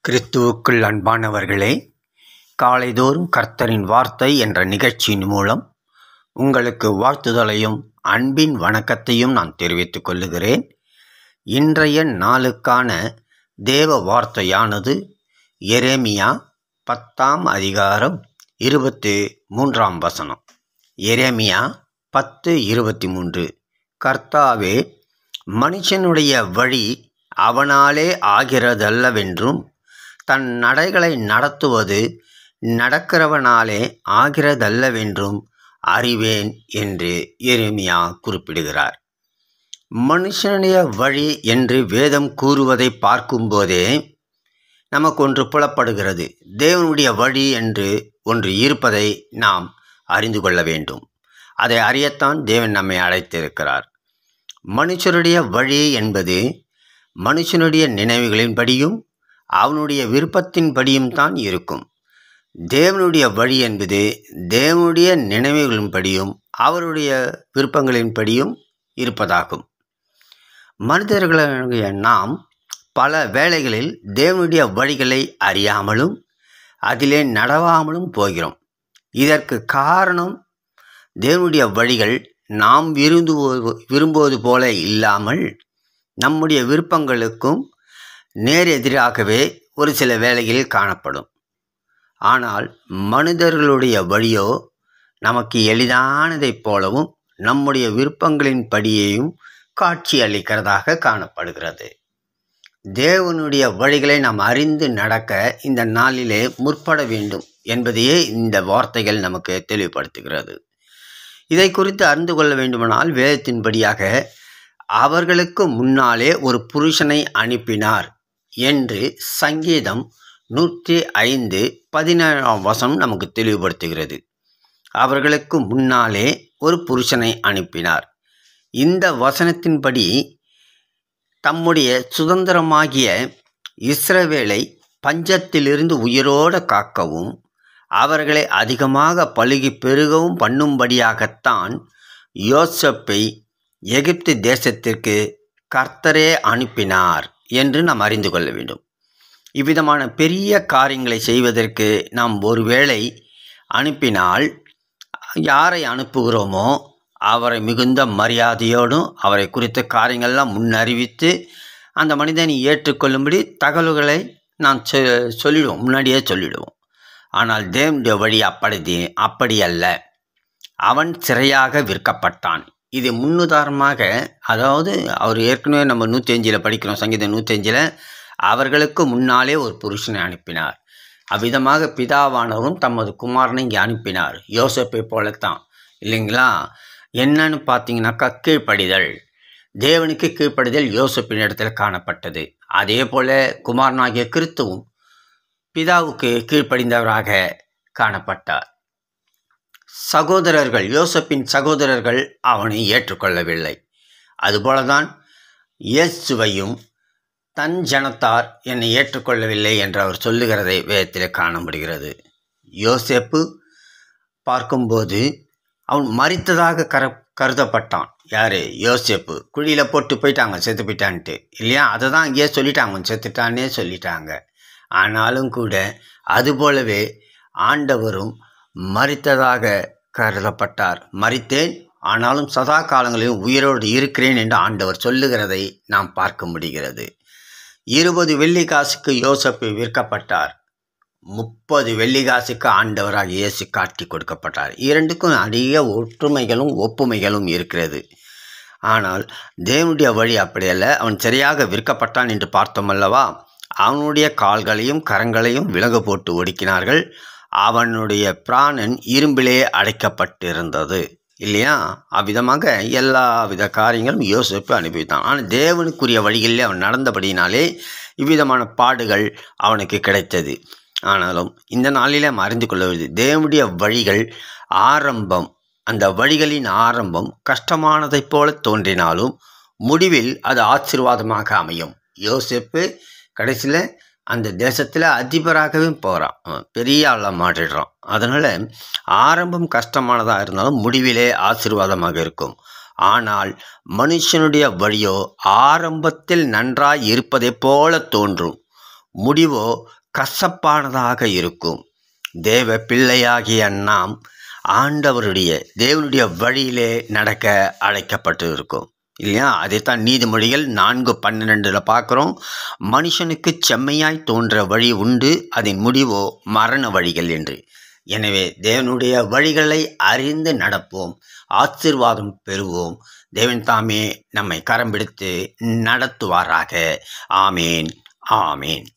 கிறிஸ்துவுக்குள் அன்பானவர்களே, காலைதோறும் கர்த்தரின் வார்த்தை என்ற நிகழ்ச்சியின் மூலம் உங்களுக்கு வாழ்த்துதலையும் அன்பின் வணக்கத்தையும் நான் தெரிவித்துக் கொள்ளுகிறேன். இன்றைய நாளுக்கான தேவ வார்த்தையானது எரேமியா 10 அதிகாரம் 23 எரேமியா 10:23. கர்த்தாவே, மனுஷனுடைய வழி அவனாலே ஆகிறதல்லவென்றும் தன் நடைகளை நடத்துவது நடக்கிறவனாலே ஆகிறதல்லவென்றும் அறிவேன் என்று எரேமியா குறிப்பிடுகிறார். மனுஷனுடைய வழி என்று வேதம் கூறுவதை பார்க்கும்போதே நமக்கு ஒன்று புலப்படுகிறது. தேவனுடைய வழி என்று ஒன்று இருப்பதை நாம் அறிந்து கொள்ள வேண்டும். அதை அறியத்தான் தேவன் நம்மை அழைத்திருக்கிறார். மனுஷனுடைய வழி என்பது மனுஷனுடைய நினைவுகளின்படியும் அவனுடைய விருப்பத்தின்படியும் தான் இருக்கும். தேவனுடைய வழி என்பது தேவனுடைய நினைவுகளின்படியும் அவருடைய விருப்பங்களின்படியும் இருப்பதாகும். மனிதர்களாகிய நாம் பல வேளைகளில் தேவனுடைய வழிகளை அறியாமலும் அதிலே நடவாமலும் போகிறோம். இதற்கு காரணம், தேவனுடைய வழிகள் நாம் விரும்புவது போல இல்லாமல் நம்முடைய விருப்பங்களுக்கும் நேரெதிராகவே ஒரு சில வேளைகளில் காணப்படும். ஆனால் மனிதர்களுடைய வழியோ நமக்கு எளிதானதைப் போலவும் நம்முடைய விருப்பங்களின் படியையும் காட்சி அளிக்கிறதாக காணப்படுகிறது. தேவனுடைய வழிகளை நாம் அறிந்து நடக்க இந்த நாளிலே முற்பட வேண்டும் என்பதையே இந்த வார்த்தைகள் நமக்கு தெளிவுபடுத்துகிறது. இதை குறித்து அறிந்து கொள்ள வேண்டுமானால் வேதத்தின்படியாக அவர்களுக்கு முன்னாலே ஒரு புருஷனை அனுப்பினார் என்று சங்கீதம் 105:17 நமக்கு தெளிவுபடுத்துகிறது. அவர்களுக்கு முன்னாலே ஒரு புருஷனை அனுப்பினார். இந்த வசனத்தின்படி தம்முடைய சுதந்திரமாகிய இஸ்ரவேலை பஞ்சத்திலிருந்து உயிரோடு காக்கவும் அவர்களை அதிகமாக பலுகி பெருகவும் பண்ணும்படியாகத்தான் யோசேப்பை எகிப்து தேசத்திற்கு கர்த்தரே அனுப்பினார் என்று நாம் அறிந்து கொள்ள வேண்டும். இவ்விதமான பெரிய காரியங்களை செய்வதற்கு நாம் ஒருவேளை அனுப்பினால் யாரை அனுப்புகிறோமோ அவரை மிகுந்த மரியாதையோடும் அவரை குறித்த காரியங்கள்லாம் முன்னறிவித்து அந்த மனிதனை ஏற்றுக்கொள்ளும்படி தகவல்களை நாம் சொல்லிடுவோம், முன்னாடியே சொல்லிடுவோம். ஆனால் தேவனுடைய வழி அப்படி அல்ல. அவன் சிறையாக விற்கப்பட்டான். இது முன்னுதாரணமாக, அதாவது அவர் ஏற்கனவே நம்ம 105 படிக்கிறோம், சங்கீதம் 105 அவர்களுக்கு முன்னாலே ஒரு புருஷனை அனுப்பினார். அவ்விதமாக பிதாவானவரும் தமது குமாரனை இங்கே அனுப்பினார். யோசேப்பை போலத்தான், இல்லைங்களா? என்னன்னு பார்த்தீங்கன்னாக்கா, கீழ்ப்படிதல், தேவனுக்கு கீழ்ப்படிதல் யோசேப்பின் இடத்துல காணப்பட்டது. அதே போல குமாரனாகிய கிறிஸ்துவும் பிதாவுக்கு கீழ்ப்படிந்தவராக காணப்பட்டார். சகோதரர்கள், யோசேப்பின் சகோதரர்கள் அவனை ஏற்றுக்கொள்ளவில்லை. அதுபோலதான் இயேசுவையும் தன் ஜனத்தார் என்னை ஏற்றுக்கொள்ளவில்லை என்று அவர் சொல்லுகிறதை வேதத்தில் காண முடிகிறது. யோசேப்பு பார்க்கும்போது அவன் மரித்ததாக கருதப்பட்டான். யார்? யோசேப்பு. குழியில் போட்டு போயிட்டாங்க, செத்து போயிட்டான்ட்டு, இல்லையா? அதை தான் இங்கேயே சொல்லிட்டாங்க, செத்துட்டான்னே சொல்லிட்டாங்க. ஆனாலும் கூட அதுபோலவே ஆண்டவரும் மரித்ததாக கருதப்பட்டார். மரித்தேன், ஆனாலும் சதா காலங்களிலும் உயிரோடு இருக்கிறேன் என்று ஆண்டவர் சொல்லுகிறதை நாம் பார்க்க முடிகிறது. 20 வெள்ளிக்காசுக்கு யோசேப்பு விற்கப்பட்டார். 30 வெள்ளிக்காசுக்கு ஆண்டவராக இயேசு காட்டி கொடுக்கப்பட்டார். இரண்டுக்கும் அதிக ஒற்றுமைகளும் ஒப்புமைகளும் இருக்கிறது. ஆனால் தேவனுடைய வழி அப்படியல்ல. அவன் சரியாக விற்கப்பட்டான் என்று பார்த்தோம் அல்லவா? அவனுடைய கால்களையும் கரங்களையும் விலகு போட்டு ஒடுக்கினார்கள். அவனுடைய பிராணன் இரும்பிலே அடைக்கப்பட்டிருந்தது, இல்லையா? அவ்விதமாக எல்லா வித காரியங்களும் யோசேப்பு அனுபவித்தான். ஆனால் தேவனுக்குரிய வழிகளில் அவன் நடந்தபடினாலே இவ்விதமான பாடுகள் அவனுக்கு கிடைத்தது. ஆனாலும் இந்த நாளிலே நாம் அறிந்து கொள்வது, தேவனுடைய வழிகள் ஆரம்பம், அந்த வழிகளின் ஆரம்பம் கஷ்டமானதைப் போல தோன்றினாலும் முடிவில் அது ஆசீர்வாதமாக அமையும். யோசேப்பு கடைசியில் அந்த தேசத்தில் அதிபராகவே போகிறான், பெரிய ஆளாக மாற்றிடுறான். அதனால் ஆரம்பம் கஷ்டமானதாக இருந்தாலும் முடிவிலே ஆசீர்வாதமாக இருக்கும். ஆனால் மனுஷனுடைய வழியோ ஆரம்பத்தில் நன்றாய் இருப்பதைப் போல தோன்றும், முடிவோ கசப்பானதாக இருக்கும். தேவ பிள்ளையாகிய நாம் தேவனுடைய வழியிலே நடக்க அழைக்கப்பட்டு இருக்கோம் இல்லையா? அதைத்தான் நீதிமொழிகள் 4:12 பார்க்குறோம். மனுஷனுக்கு செம்மையாய் தோன்ற வழி உண்டு, அதன் முடிவோ மரண வழிகள் என்று. எனவே தேவனுடைய வழிகளை அறிந்து நடப்போம், ஆசீர்வாதம் பெறுவோம். தேவன் தாமே நம்மை கரம் பிடித்து நடத்துவாராக. ஆமேன், ஆமேன்.